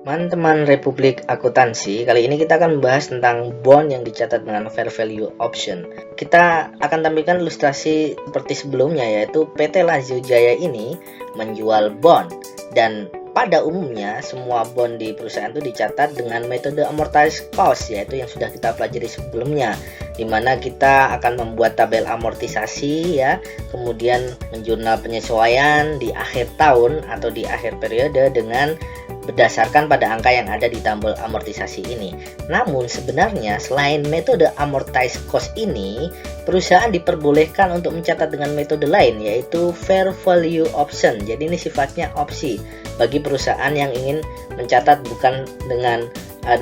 Teman-teman Republik Akuntansi, kali ini kita akan membahas tentang bond yang dicatat dengan fair value option. Kita akan tampilkan ilustrasi seperti sebelumnya, yaitu PT Lazio Jaya ini menjual bond, dan pada umumnya semua bond di perusahaan itu dicatat dengan metode amortized cost, yaitu yang sudah kita pelajari sebelumnya, di mana kita akan membuat tabel amortisasi ya, kemudian menjurnal penyesuaian di akhir tahun atau di akhir periode dengan berdasarkan pada angka yang ada di tabel amortisasi ini. Namun sebenarnya selain metode amortized cost ini, perusahaan diperbolehkan untuk mencatat dengan metode lain, yaitu fair value option. Jadi ini sifatnya opsi bagi perusahaan yang ingin mencatat bukan dengan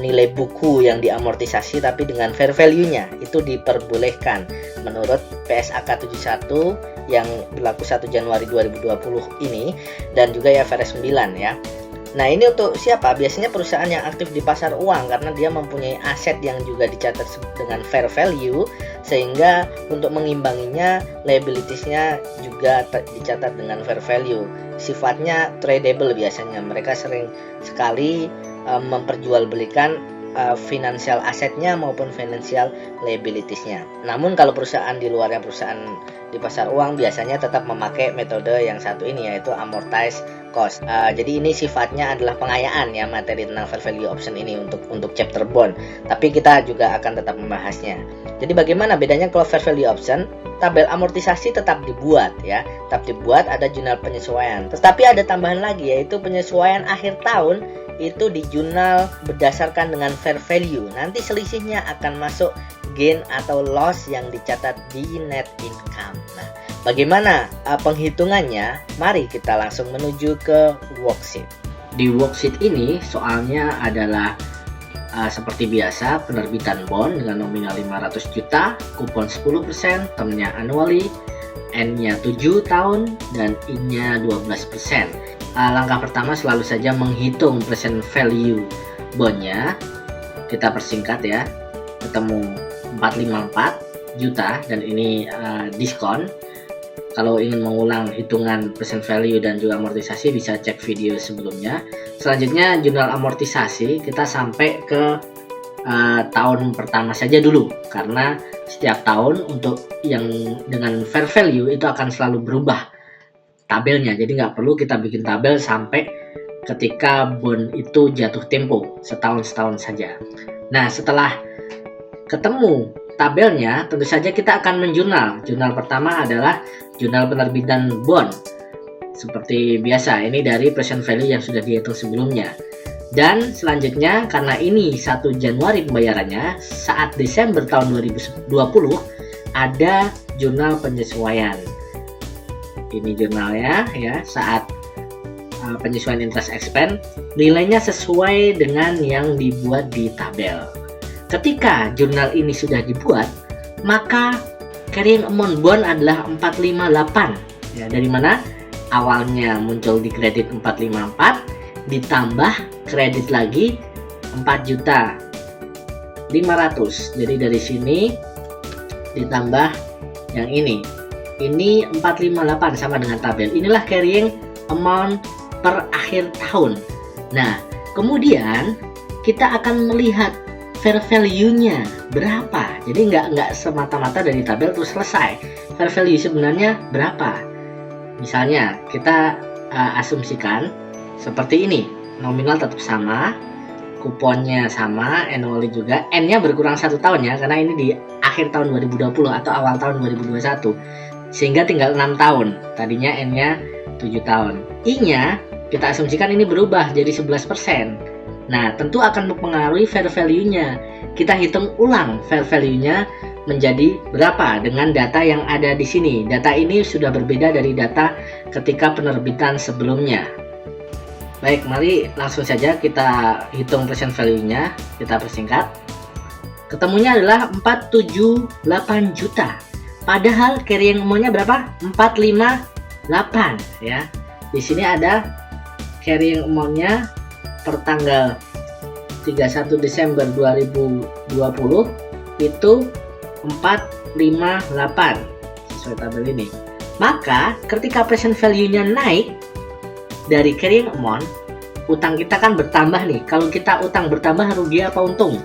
nilai buku yang diamortisasi tapi dengan fair value-nya. Itu diperbolehkan menurut PSAK 71 yang berlaku 1 Januari 2020 ini, dan juga IFRS 9 ya. Nah, ini untuk siapa? Biasanya perusahaan yang aktif di pasar uang, karena dia mempunyai aset yang juga dicatat dengan fair value, sehingga untuk mengimbanginya liabilities-nya juga dicatat dengan fair value. Sifatnya tradable biasanya. Mereka sering sekali memperjualbelikan financial asetnya maupun financial liabilities-nya. Namun kalau perusahaan di luarnya perusahaan di pasar uang biasanya tetap memakai metode yang satu ini, yaitu amortized cost. Jadi ini sifatnya adalah pengayaan ya, materi tentang fair value option ini untuk chapter bond. Tapi kita juga akan tetap membahasnya. Jadi bagaimana bedanya kalau fair value option? Tabel amortisasi tetap dibuat ya, tetap dibuat, ada jurnal penyesuaian. Tetapi ada tambahan lagi, yaitu penyesuaian akhir tahun itu di jurnal berdasarkan dengan fair value. Nanti selisihnya akan masuk gain atau loss yang dicatat di net income. Nah, bagaimana penghitungannya? Mari kita langsung menuju ke worksheet. Di worksheet ini soalnya adalah seperti biasa, penerbitan bond dengan nominal 500 juta, kupon 10%, termnya annually, N-nya 7 tahun, dan I-nya 12%. Langkah pertama selalu saja menghitung present value bondnya. Kita persingkat ya, ketemu 454 juta, dan ini diskon. Kalau ingin mengulang hitungan present value dan juga amortisasi bisa cek video sebelumnya. Selanjutnya jurnal amortisasi kita sampai ke tahun pertama saja dulu, karena setiap tahun untuk yang dengan fair value itu akan selalu berubah tabelnya. Jadi nggak perlu kita bikin tabel sampai ketika bond itu jatuh tempo, setahun saja. Nah, setelah ketemu tabelnya, tentu saja kita akan menjurnal. Jurnal pertama adalah jurnal penerbitan bond. Seperti biasa, ini dari present value yang sudah dihitung sebelumnya. Dan selanjutnya, karena ini 1 Januari pembayarannya, saat Desember tahun 2020 ada jurnal penyesuaian. Ini jurnalnya ya, saat penyesuaian interest expense, nilainya sesuai dengan yang dibuat di tabel. Ketika jurnal ini sudah dibuat, maka carrying amount bond adalah 458 ya. Dari mana? Awalnya muncul di kredit 454, ditambah kredit lagi 4.500.000. Jadi dari sini ditambah yang ini 458 sama dengan tabel. Inilah carrying amount per akhir tahun. Nah, kemudian kita akan melihat fair value-nya berapa. Jadi nggak semata-mata dari tabel terus selesai. Fair value sebenarnya berapa? Misalnya kita asumsikan seperti ini. Nominal tetap sama, kuponnya sama, annually juga, N-nya berkurang 1 tahun ya, karena ini di akhir tahun 2020 atau awal tahun 2021, sehingga tinggal 6 tahun. Tadinya N-nya 7 tahun. I-nya kita asumsikan ini berubah jadi 11%. Nah, tentu akan mempengaruhi fair value-nya. Kita hitung ulang fair value-nya menjadi berapa dengan data yang ada di sini. Data ini sudah berbeda dari data ketika penerbitan sebelumnya. Baik, mari langsung saja kita hitung present value-nya. Kita persingkat. Ketemunya adalah 478 juta. Padahal carrying amount-nya berapa? 458 ya. Di sini ada carrying amount-nya per tanggal 31 Desember 2020 itu 458 sesuai tabel ini. Maka ketika present value-nya naik dari carrying amount utang kita kan bertambah nih. Kalau kita utang bertambah, rugi apa untung?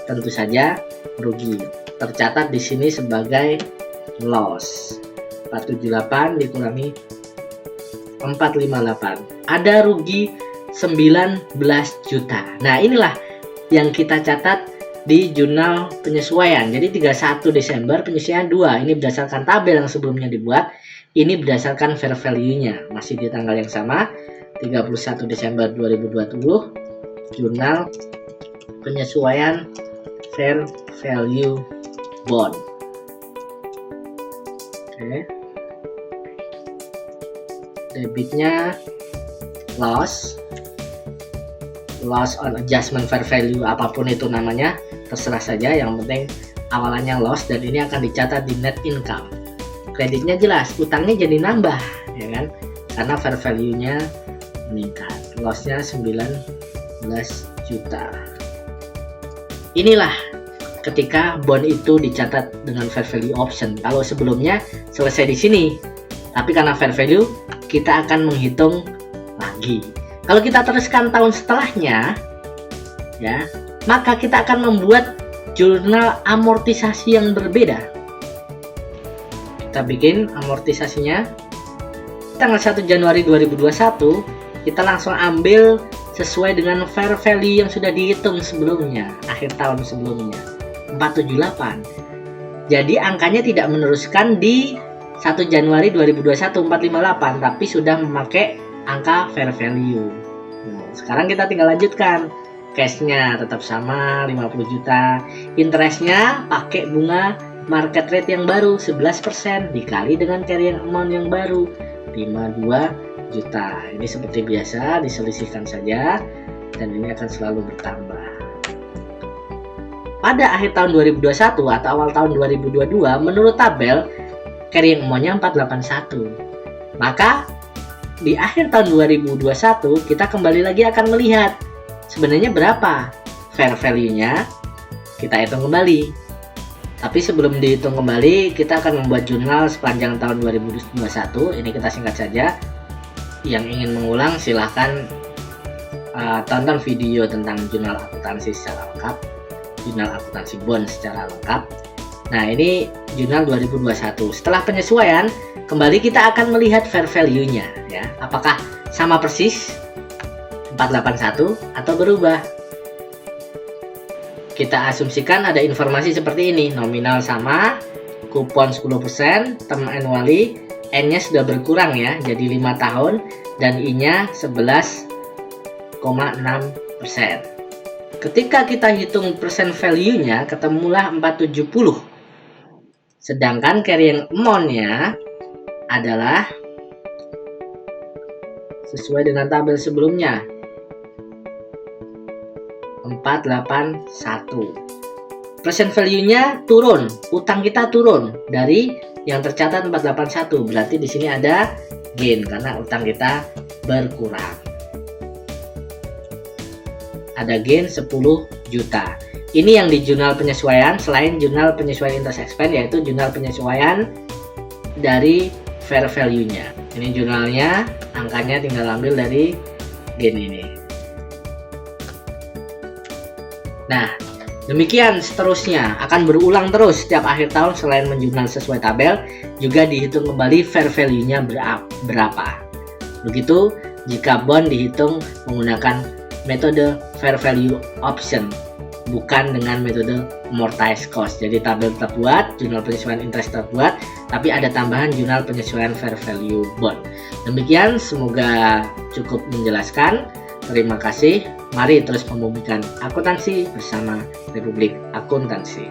Tentu saja rugi. Tercatat di sini sebagai loss. 478 dikurangi 458. Ada rugi 19 juta. Nah, inilah yang kita catat di jurnal penyesuaian. Jadi 31 Desember penyesuaian 2. Ini berdasarkan tabel yang sebelumnya dibuat. Ini berdasarkan fair value-nya. Masih di tanggal yang sama, 31 Desember 2020. Jurnal penyesuaian fair value bond. Oke. Debitnya loss on adjustment fair value, apapun itu namanya, terserah saja, yang penting awalannya loss dan ini akan dicatat di net income. Kreditnya jelas, utangnya jadi nambah, ya kan? Karena fair value-nya meningkat. Loss-nya 19 juta. Inilah ketika bond itu dicatat dengan fair value option. Kalau sebelumnya selesai di sini, tapi karena fair value kita akan menghitung lagi. Kalau kita teruskan tahun setelahnya, ya, maka kita akan membuat jurnal amortisasi yang berbeda. Kita bikin amortisasinya tanggal 1 Januari 2021, kita langsung ambil sesuai dengan fair value yang sudah dihitung sebelumnya, akhir tahun sebelumnya, 478. Jadi angkanya tidak meneruskan di 1 Januari 2021 458, tapi sudah memakai angka fair value. Nah, sekarang kita tinggal lanjutkan. Cashnya tetap sama 50 juta. Interestnya pakai bunga market rate yang baru 11% dikali dengan carrying amount yang baru 52 juta. Ini seperti biasa diselisihkan saja dan ini akan selalu bertambah. Pada akhir tahun 2021 atau awal tahun 2022, menurut tabel carrying amount-nya 481. Maka di akhir tahun 2021 kita kembali lagi akan melihat sebenarnya berapa fair value-nya, kita hitung kembali. Tapi sebelum dihitung kembali, kita akan membuat jurnal sepanjang tahun 2021. Ini kita singkat saja. Yang ingin mengulang silahkan tonton video tentang jurnal akuntansi secara lengkap, jurnal akuntansi bond secara lengkap. Nah, ini jurnal 2021. Setelah penyesuaian, kembali kita akan melihat fair value-nya, ya. Apakah sama persis 481 atau berubah? Kita asumsikan ada informasi seperti ini, nominal sama, kupon 10%, term annually, N-nya sudah berkurang ya, jadi 5 tahun, dan I-nya 11,6%. Ketika kita hitung persen value-nya, ketemulah 470. Sedangkan carrying amount-nya adalah sesuai dengan tabel sebelumnya, 481. Persen value-nya turun, utang kita turun dari yang tercatat 481. Berarti di sini ada gain karena utang kita berkurang. Ada gain 10 juta. Ini yang di jurnal penyesuaian, selain jurnal penyesuaian interest expense, yaitu jurnal penyesuaian dari fair value-nya. Ini jurnalnya, angkanya tinggal ambil dari gain ini. Nah, demikian seterusnya, akan berulang terus setiap akhir tahun. Selain menjurnal sesuai tabel, juga dihitung kembali fair value-nya berapa. Begitu jika bond dihitung menggunakan metode fair value option, bukan dengan metode amortized cost. Jadi tabel tetap buat, jurnal penyesuaian interest tetap buat, tapi ada tambahan jurnal penyesuaian fair value bond. Demikian, semoga cukup menjelaskan. Terima kasih. Mari terus membumikan akuntansi bersama Republik Akuntansi.